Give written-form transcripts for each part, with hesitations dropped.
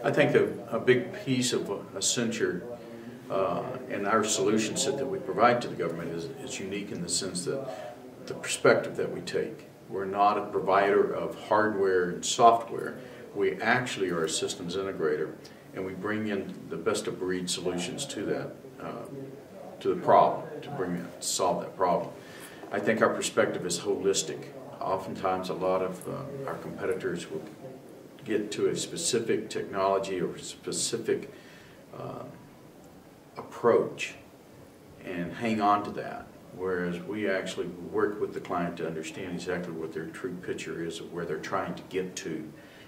I think a big piece of Accenture and our solution set that we provide to the government is unique in the sense that the perspective that we take. We're not a provider of hardware and software. We actually are a systems integrator, and we bring in the best of breed solutions to that, to the problem, to solve that problem. I think our perspective is holistic. Oftentimes, a lot of our competitors will get to a specific technology or specific approach and hang on to that, whereas we actually work with the client to understand exactly what their true picture is of where they're trying to get to,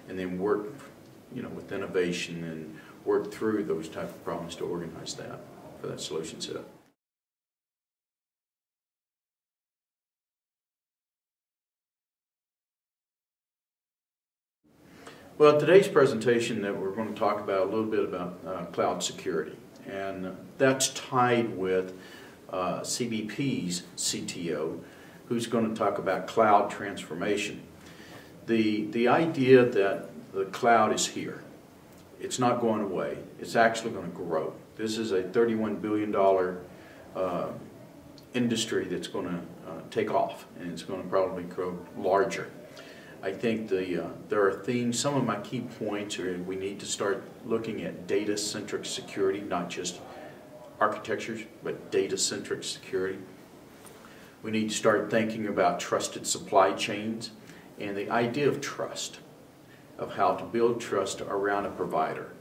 and then work, with innovation and work through those type of problems to organize that for that solution set. Well, today's presentation that we're going to talk about a little bit about cloud security, and that's tied with CBP's CTO, who's going to talk about cloud transformation. The idea that the cloud is here, it's not going away, it's actually going to grow. This is a $31 billion industry that's going to take off, and it's going to probably grow larger. I think there are things, some of my key points are we need to start looking at data-centric security, not just architectures, but data-centric security. We need to start thinking about trusted supply chains and the idea of trust, of how to build trust around a provider.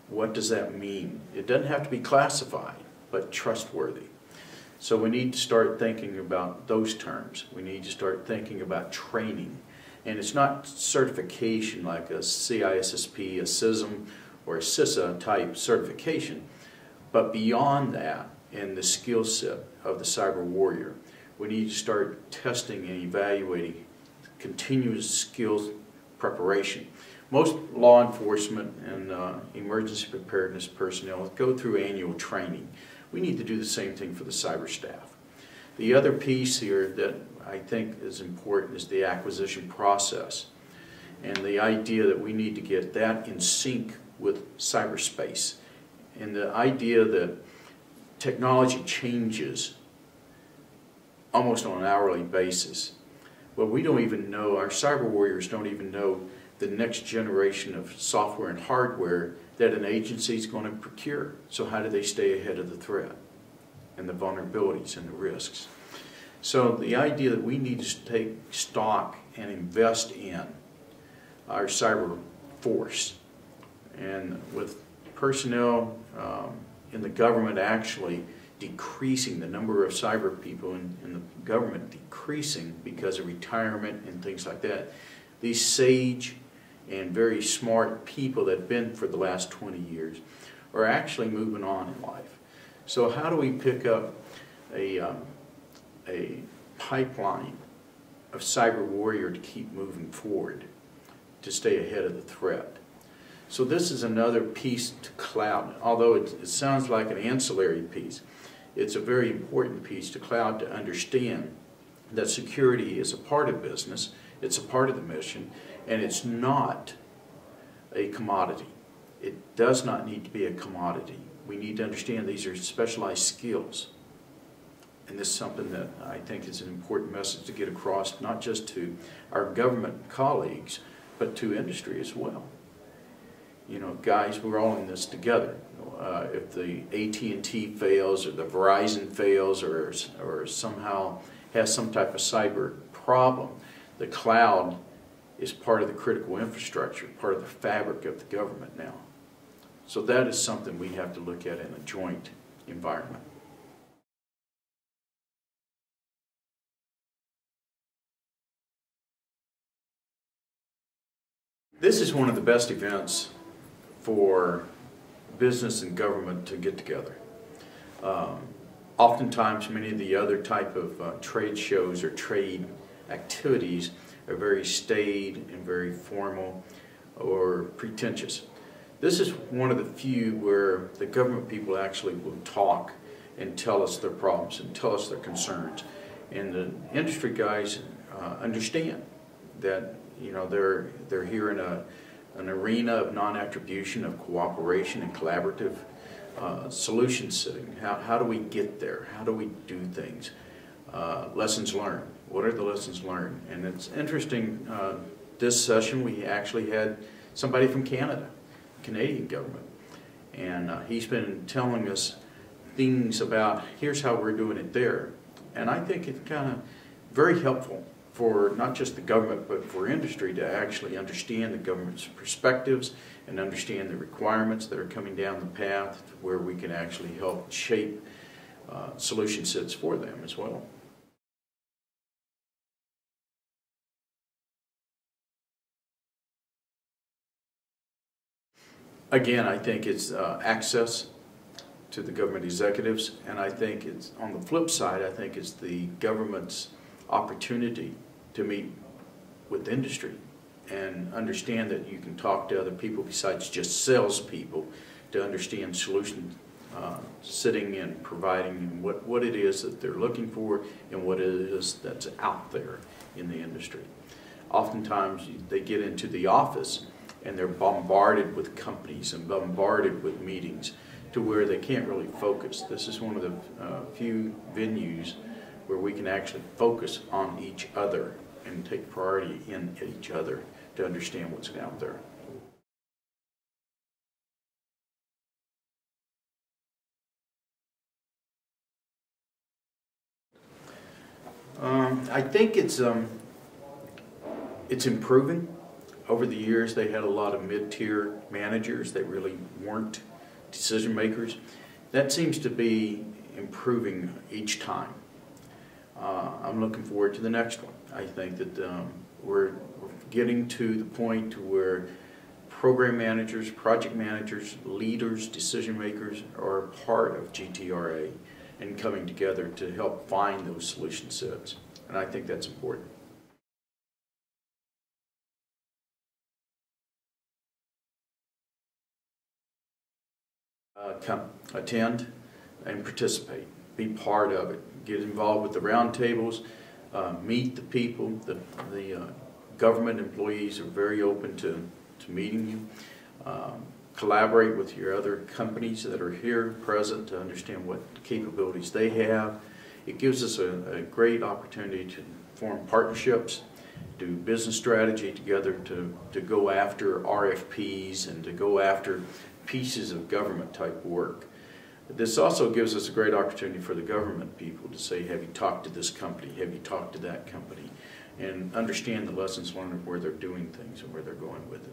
What does that mean? It doesn't have to be classified, but trustworthy. So we need to start thinking about those terms. We need to start thinking about training. And it's not certification like a CISSP, a CISM, or a CISA type certification, but beyond that, in the skill set of the cyber warrior, we need to start testing and evaluating continuous skills preparation. Most law enforcement and emergency preparedness personnel go through annual training. We need to do the same thing for the cyber staff. The other piece here that I think is important is the acquisition process, and the idea that we need to get that in sync with cyberspace, and the idea that technology changes almost on an hourly basis. Well, we don't even know, our cyber warriors don't even know the next generation of software and hardware that an agency is going to procure. So how do they stay ahead of the threat and the vulnerabilities and the risks? So the idea that we need to take stock and invest in our cyber force, and with personnel in the government actually decreasing, the number of cyber people in the government decreasing because of retirement and things like that, these sage and very smart people that have been for the last 20 years are actually moving on in life. So how do we pick up a pipeline of cyber warrior to keep moving forward, to stay ahead of the threat? So this is another piece to cloud. Although it sounds like an ancillary piece, it's a very important piece to cloud to understand that security is a part of business, it's a part of the mission, and it's not a commodity. It does not need to be a commodity. We need to understand these are specialized skills. And this is something that I think is an important message to get across, not just to our government colleagues, but to industry as well. Guys, we're all in this together. If the AT&T fails, or the Verizon fails, or somehow has some type of cyber problem, the cloud is part of the critical infrastructure, part of the fabric of the government now. So that is something we have to look at in a joint environment. This is one of the best events for business and government to get together. Oftentimes, many of the other type of trade shows or trade activities are very staid and very formal or pretentious. This is one of the few where the government people actually will talk and tell us their problems and tell us their concerns. And the industry guys understand that they're here in an arena of non-attribution, of cooperation and collaborative solution setting. How do we get there? How do we do things? Lessons learned. What are the lessons learned? And it's interesting, this session we actually had somebody from Canada, Canadian government, and he's been telling us things about here's how we're doing it there. And I think it's kind of very helpful for not just the government but for industry to actually understand the government's perspectives and understand the requirements that are coming down the path where we can actually help shape solution sets for them as well. Again, I think it's access to the government executives, and I think it's, on the flip side, I think it's the government's opportunity to meet with industry and understand that you can talk to other people besides just salespeople to understand solution setting and providing what it is that they're looking for and what it is that's out there in the industry. Oftentimes they get into the office and they're bombarded with companies and bombarded with meetings to where they can't really focus. This is one of the few venues where we can actually focus on each other and take priority in each other to understand what's out there. I think it's improving. Over the years, they had a lot of mid-tier managers that really weren't decision makers. That seems to be improving each time. I'm looking forward to the next one. I think that we're getting to the point to where program managers, project managers, leaders, decision makers are part of GTRA and coming together to help find those solution sets. And I think that's important. Come attend and participate, be part of it, get involved with the roundtables, meet the people. The government employees are very open to meeting you. Collaborate with your other companies that are here present to understand what capabilities they have. It gives us a great opportunity to form partnerships, do business strategy together to go after RFPs and to go after pieces of government type work. This also gives us a great opportunity for the government people to say, have you talked to this company, have you talked to that company, and understand the lessons learned of where they're doing things and where they're going with it.